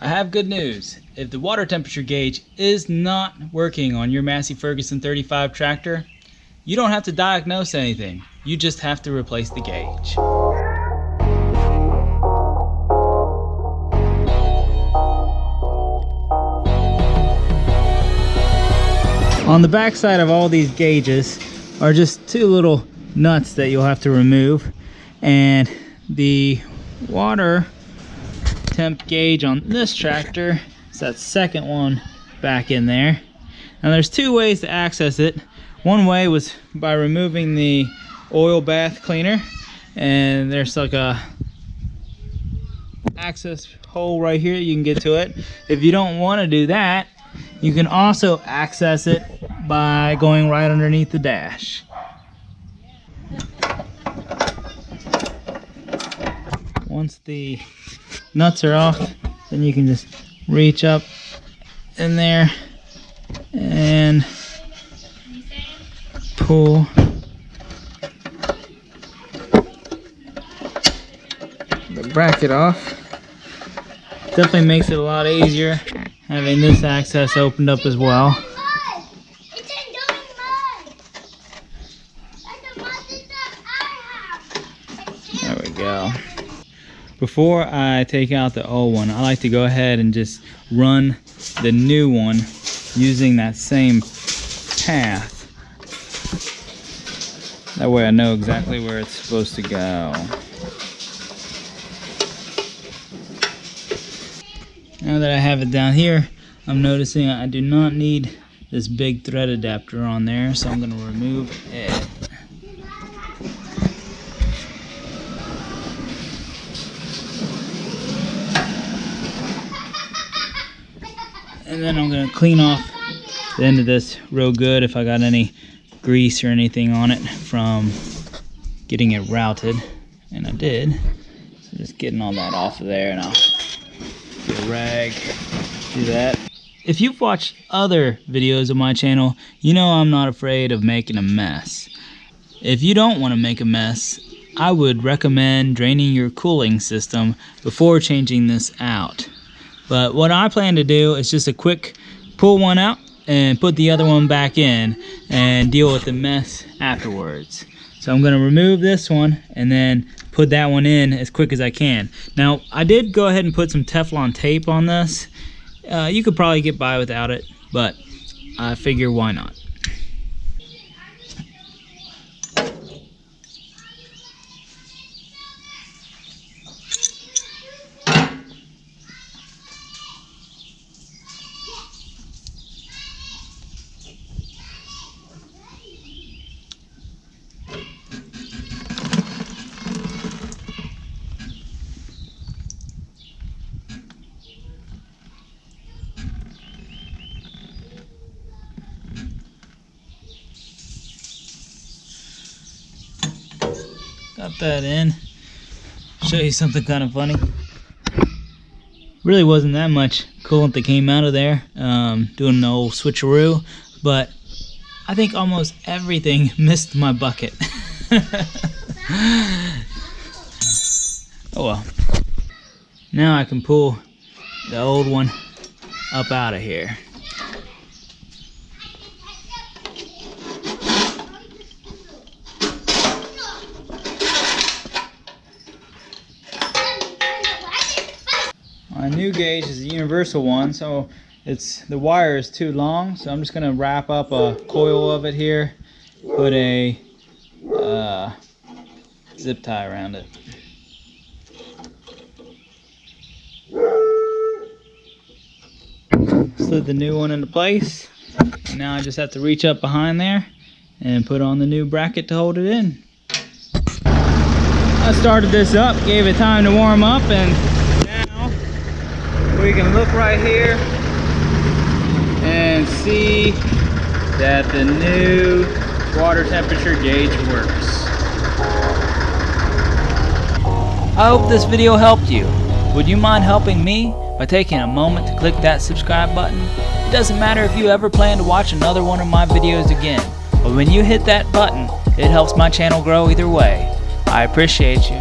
I have good news. If the water temperature gauge is not working on your Massey Ferguson 35 tractor, you don't have to diagnose anything. You just have to replace the gauge. On the back side of all these gauges are just two little nuts that you'll have to remove, and the water temp gauge on this tractor is that second one back in there. Now there's two ways to access it. One way was by removing the oil bath cleaner, and there's like a access hole right here, you can get to it. If you don't want to do that, you can also access it by going right underneath the dash. Once the nuts are off, then you can just reach up in there and pull the bracket off. Definitely makes it a lot easier having this access opened up as well. There we go. Before I take out the old one, I like to go ahead and just run the new one using that same path. That way I know exactly where it's supposed to go. Now that I have it down here, I'm noticing I do not need this big thread adapter on there, so I'm going to remove it. And then I'm going to clean off the end of this real good if I got any grease or anything on it from getting it routed, and I did. So just getting all that off of there, and I'll get a rag, do that. If you've watched other videos of my channel, you know I'm not afraid of making a mess. If you don't want to make a mess, I would recommend draining your cooling system before changing this out. But what I plan to do is just a quick pull one out and put the other one back in and deal with the mess afterwards. So I'm going to remove this one and then put that one in as quick as I can. Now I did go ahead and put some Teflon tape on this. You could probably get by without it, but I figure why not. Got that in. Show you something kind of funny. Really wasn't that much coolant that came out of there, doing the old switcheroo, but I think almost everything missed my bucket. Oh well. Now I can pull the old one up out of here. My new gauge is a universal one, so the wire is too long, so I'm just going to wrap up a coil of it here, put a zip tie around it. Slid the new one into place, and now I just have to reach up behind there and put on the new bracket to hold it in. I started this up, gave it time to warm up, and we can look right here and see that the new water temperature gauge works. I hope this video helped you. Would you mind helping me by taking a moment to click that subscribe button? It doesn't matter if you ever plan to watch another one of my videos again, but when you hit that button, it helps my channel grow either way. I appreciate you.